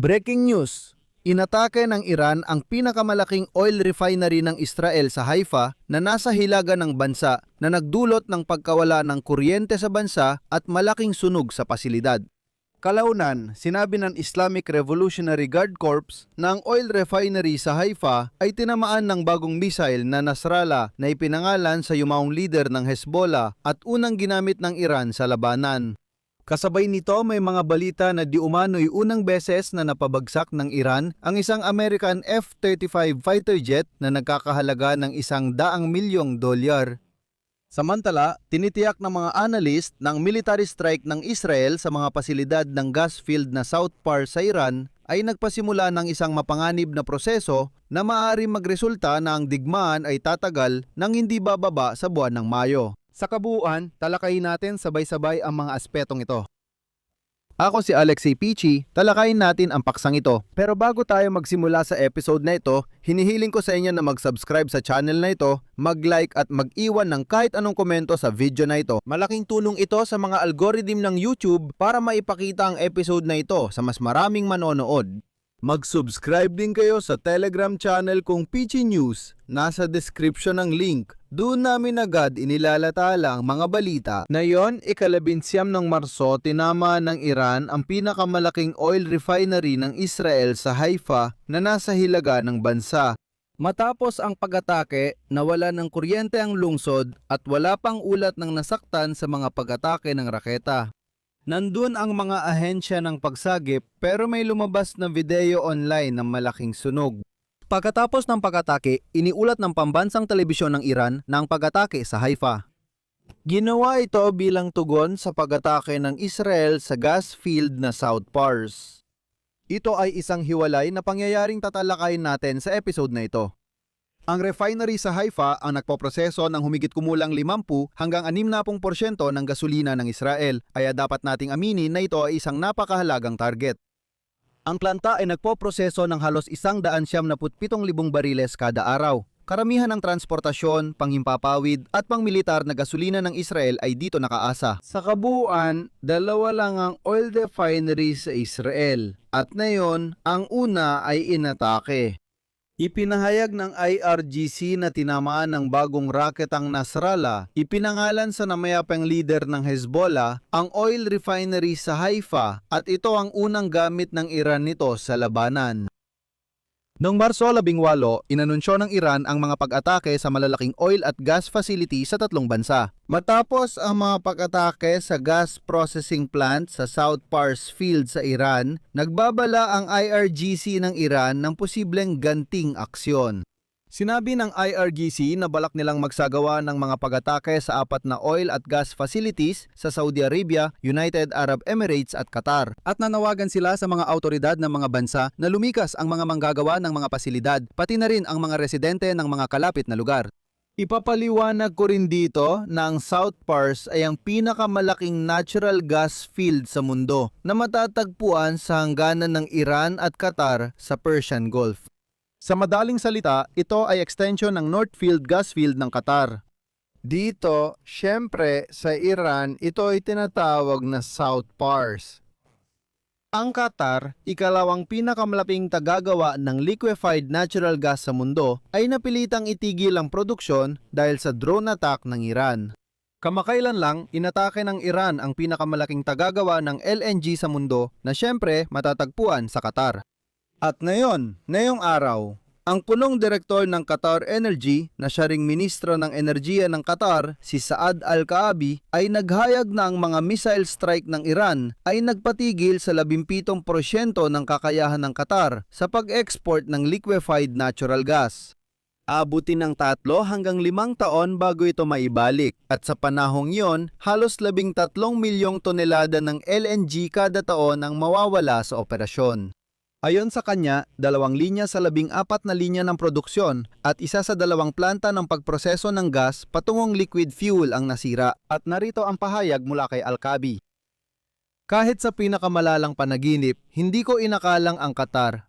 Breaking news! Inatake ng Iran ang pinakamalaking oil refinery ng Israel sa Haifa na nasa hilaga ng bansa na nagdulot ng pagkawala ng kuryente sa bansa at malaking sunog sa pasilidad. Kalaunan, sinabi ng Islamic Revolutionary Guard Corps na ang oil refinery sa Haifa ay tinamaan ng bagong missile na Nasrallah na ipinangalan sa yumaong leader ng Hezbollah at unang ginamit ng Iran sa labanan. Kasabay nito may mga balita na di umano'y unang beses na napabagsak ng Iran ang isang American F-35 fighter jet na nagkakahalaga ng $100 milyong. Samantala, tinitiyak ng mga analyst na ang military strike ng Israel sa mga pasilidad ng gas field na South Pars sa Iran ay nagpasimula ng isang mapanganib na proseso na maaaring magresulta na ang digmaan ay tatagal nang hindi bababa sa buwan ng Mayo. Sa kabuuan, talakayin natin sabay-sabay ang mga aspetong ito. Ako si Alexei Pichi, talakayin natin ang paksang ito. Pero bago tayo magsimula sa episode na ito, hinihiling ko sa inyo na mag-subscribe sa channel na ito, mag-like at mag-iwan ng kahit anong komento sa video na ito. Malaking tulong ito sa mga algorithm ng YouTube para maipakita ang episode na ito sa mas maraming manonood. Mag-subscribe din kayo sa Telegram channel kong Pichi News. Nasa description ng link. Doon namin agad inilalatala ang mga balita. Ngayon, ika-11 ng Marso, tinama ng Iran ang pinakamalaking oil refinery ng Israel sa Haifa na nasa hilaga ng bansa. Matapos ang pag-atake, nawala ng kuryente ang lungsod at wala pang ulat ng nasaktan sa mga pag-atake ng raketa. Nandun ang mga ahensya ng pagsagip pero may lumabas na video online ng malaking sunog. Pagkatapos ng pag-atake, iniulat ng pambansang telebisyon ng Iran na ang pag-atake sa Haifa. Ginawa ito bilang tugon sa pag-atake ng Israel sa gas field na South Pars. Ito ay isang hiwalay na pangyayaring tatalakayin natin sa episode na ito. Ang refinery sa Haifa ang nagpoproseso ng humigit kumulang 50 hanggang 60% ng gasolina ng Israel, kaya dapat nating aminin na ito ay isang napakahalagang target. Ang planta ay nagpoproseso ng halos 177,000 bariles kada araw. Karamihan ng transportasyon, panghimpapawid at pangmilitar na gasolina ng Israel ay dito nakaasa. Sa kabuuan, dalawa lang ang oil refinery sa Israel at ngayon ang una ay inatake. Ipinahayag ng IRGC na tinamaan ng bagong raketang Nasrallah, ipinangalan sa namayapang leader ng Hezbollah, ang oil refinery sa Haifa at ito ang unang gamit ng Iran nito sa labanan. Noong Marso 18, inanunsyo ng Iran ang mga pag-atake sa malalaking oil at gas facility sa tatlong bansa. Matapos ang mga pag-atake sa gas processing plant sa South Pars Field sa Iran, nagbabala ang IRGC ng Iran ng posibleng ganting aksyon. Sinabi ng IRGC na balak nilang magsagawa ng mga pag-atake sa 4 na oil at gas facilities sa Saudi Arabia, United Arab Emirates at Qatar. At nanawagan sila sa mga autoridad ng mga bansa na lumikas ang mga manggagawa ng mga pasilidad, pati na rin ang mga residente ng mga kalapit na lugar. Ipapaliwanag ko rin dito na ang South Pars ay ang pinakamalaking natural gas field sa mundo na matatagpuan sa hangganan ng Iran at Qatar sa Persian Gulf. Sa madaling salita, ito ay extension ng North Field gas field ng Qatar. Dito, syempre, sa Iran, ito ay tinatawag na South Pars. Ang Qatar, ikalawang pinakamalaping tagagawa ng liquefied natural gas sa mundo, ay napilitang itigil ang produksyon dahil sa drone attack ng Iran. Kamakailan lang, inatake ng Iran ang pinakamalaking tagagawa ng LNG sa mundo na syempre matatagpuan sa Qatar. At ngayong araw, ang punong direktor ng Qatar Energy na siya ring ministro ng enerhiya ng Qatar, si Saad Al-Kaabi, ay naghayag na ang mga missile strike ng Iran ay nagpatigil sa 17% ng kakayahan ng Qatar sa pag-export ng liquefied natural gas. Abutin ng 3 hanggang 5 taon bago ito maibalik at sa panahong yon, halos 13 milyong tonelada ng LNG kada taon ang mawawala sa operasyon. Ayon sa kanya, 2 linya sa 14 na linya ng produksyon at isa sa 2 planta ng pagproseso ng gas patungong liquid fuel ang nasira at narito ang pahayag mula kay Al-Kaabi. Kahit sa pinakamalalang panaginip, hindi ko inakalang ang Qatar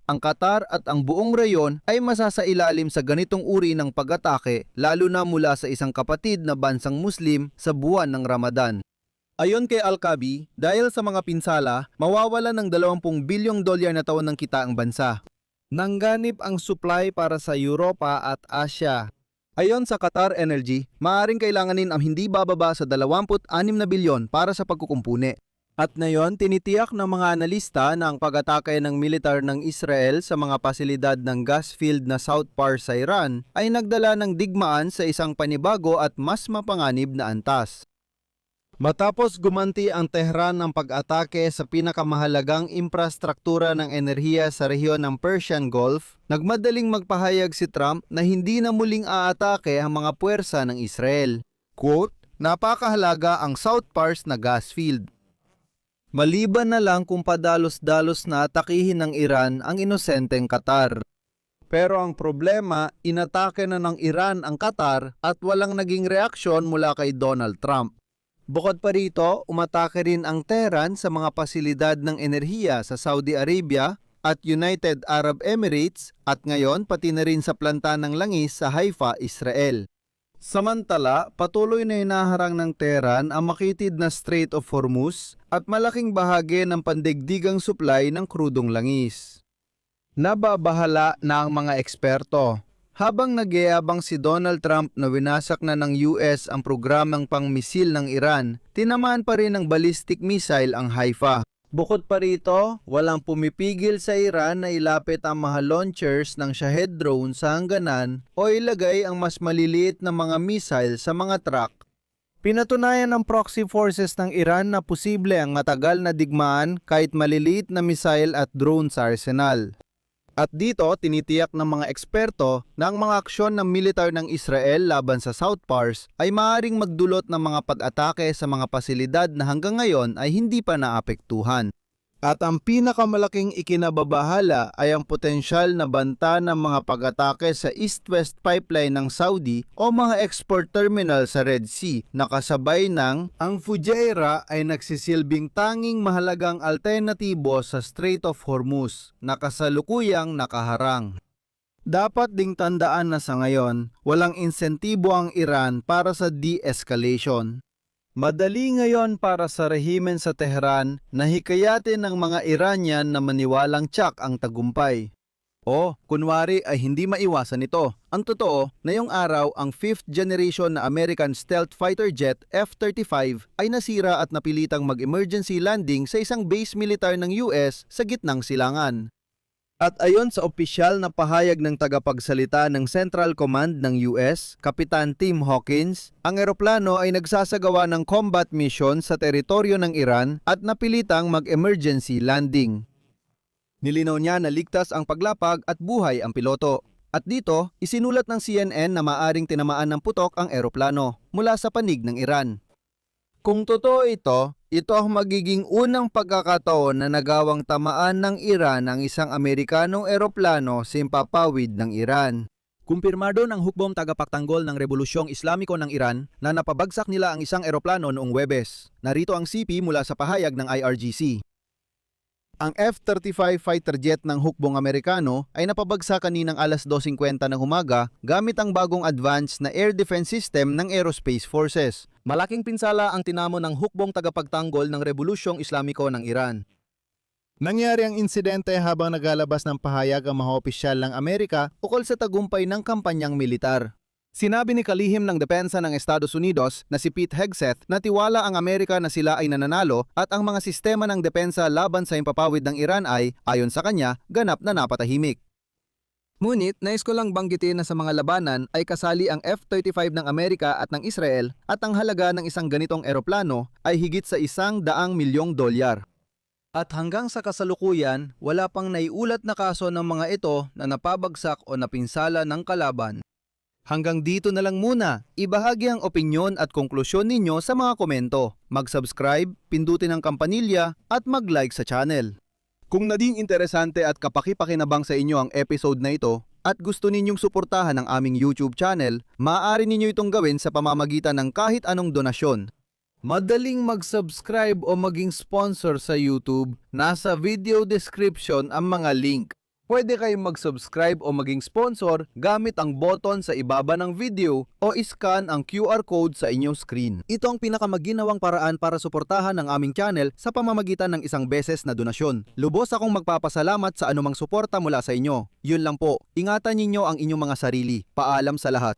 at ang buong reyon ay masasailalim sa ganitong uri ng pag-atake lalo na mula sa isang kapatid na bansang Muslim sa buwan ng Ramadan. Ayon kay Al-Kabi, dahil sa mga pinsala, mawawala ng 20 bilyong dolyar na taon ng kita ang bansa. Nangganip ang supply para sa Europa at Asia. Ayon sa Qatar Energy, maaaring kailanganin ang hindi bababa sa 26 na bilyon para sa pagkukumpuni. At ngayon, tinitiyak ng mga analista na ang pag-atake ng militar ng Israel sa mga pasilidad ng gas field na South Pars sa Iran ay nagdala ng digmaan sa isang panibago at mas mapanganib na antas. Matapos gumanti ang Tehran ng pag-atake sa pinakamahalagang infrastruktura ng enerhiya sa rehiyon ng Persian Gulf, nagmadaling magpahayag si Trump na hindi na muling aatake ang mga puwersa ng Israel. Quote, "Napakahalaga ang South Pars na gas field. Maliban na lang kung padalos-dalos na atakihin ng Iran ang inosenteng Qatar." Pero ang problema, inatake na ng Iran ang Qatar at walang naging reaksyon mula kay Donald Trump. Bukod pa rito, umatake rin ang Tehran sa mga pasilidad ng enerhiya sa Saudi Arabia at United Arab Emirates at ngayon pati na rin sa planta ng langis sa Haifa, Israel. Samantala, patuloy na hinaharang ng Tehran ang makitid na Strait of Hormuz at malaking bahagi ng pandigdigang supply ng krudong langis. Nababahala na ang mga eksperto. Habang nagyayabang si Donald Trump na winasak na ng US ang programang pangmisil ng Iran, tinamaan pa rin ng ballistic missile ang Haifa. Bukod pa rito, walang pumipigil sa Iran na ilapit ang mga launchers ng Shahed drone sa hangganan o ilagay ang mas maliliit na mga missile sa mga truck. Pinatunayan ng proxy forces ng Iran na posible ang matagal na digmaan kahit maliliit na missile at drone sa arsenal. At dito, tinitiyak ng mga eksperto na ang mga aksyon ng militar ng Israel laban sa South Pars ay maaaring magdulot ng mga pag-atake sa mga pasilidad na hanggang ngayon ay hindi pa naapektuhan. At ang pinakamalaking ikinababahala ay ang potensyal na banta ng mga pag-atake sa East-West Pipeline ng Saudi o mga export terminal sa Red Sea na kasabay ng ang Fujairah ay nagsisilbing tanging mahalagang alternatibo sa Strait of Hormuz na kasalukuyang nakaharang. Dapat ding tandaan na sa ngayon, walang insentibo ang Iran para sa de-escalation. Madali ngayon para sa rehimen sa Tehran na hikayatin ng mga Iranian na maniwalang tiyak ang tagumpay. O, kunwari ay hindi maiwasan ito. Ang totoo, ngayong araw ang 5th generation na American stealth fighter jet F-35 ay nasira at napilitang mag-emergency landing sa isang base militar ng US sa gitnang silangan. At ayon sa opisyal na pahayag ng tagapagsalita ng Central Command ng US, Kapitan Tim Hawkins, ang eroplano ay nagsasagawa ng combat mission sa teritoryo ng Iran at napilitang mag-emergency landing. Nilinaw niya na ligtas ang paglapag at buhay ang piloto. At dito, isinulat ng CNN na maaring tinamaan ng putok ang eroplano mula sa panig ng Iran. Kung totoo ito ang magiging unang pagkakataon na nagawang tamaan ng Iran ang isang Amerikanong eroplano sa himpapawid ng Iran. Kumpirmado ng hukbong tagapagtanggol ng Rebolusyong Islamiko ng Iran na napabagsak nila ang isang eroplano noong Huwebes. Narito ang CP mula sa pahayag ng IRGC. Ang F-35 fighter jet ng hukbong Amerikano ay napabagsak kaninang alas 2:50 ng umaga gamit ang bagong advanced na air defense system ng Aerospace Forces. Malaking pinsala ang tinamo ng hukbong tagapagtanggol ng Rebolusyong Islamiko ng Iran. Nangyari ang insidente habang naglalabas ng pahayag ang mga opisyal ng Amerika ukol sa tagumpay ng kampanyang militar. Sinabi ni kalihim ng depensa ng Estados Unidos na si Pete Hegseth na tiwala ang Amerika na sila ay nananalo at ang mga sistema ng depensa laban sa himpapawid ng Iran ay, ayon sa kanya, ganap na napatahimik. Ngunit, nais ko lang banggitin na sa mga labanan ay kasali ang F-35 ng Amerika at ng Israel at ang halaga ng isang ganitong eroplano ay higit sa $100 milyong. At hanggang sa kasalukuyan, wala pang naiulat na kaso ng mga ito na napabagsak o napinsala ng kalaban. Hanggang dito na lang muna, ibahagi ang opinyon at konklusyon ninyo sa mga komento. Mag-subscribe, pindutin ang kampanilya at mag-like sa channel. Kung naging interesante at kapaki-pakinabang sa inyo ang episode na ito at gusto ninyong suportahan ang aming YouTube channel, maaari ninyo itong gawin sa pamamagitan ng kahit anong donasyon. Madaling mag-subscribe o maging sponsor sa YouTube, nasa video description ang mga link. Pwede kayong mag-subscribe o maging sponsor gamit ang button sa ibaba ng video o iscan ang QR code sa inyong screen. Ito ang pinakamaginawang paraan para suportahan ang aming channel sa pamamagitan ng isang beses na donasyon. Lubos akong magpapasalamat sa anumang suporta mula sa inyo. Yun lang po, ingatan ninyo ang inyong mga sarili. Paalam sa lahat.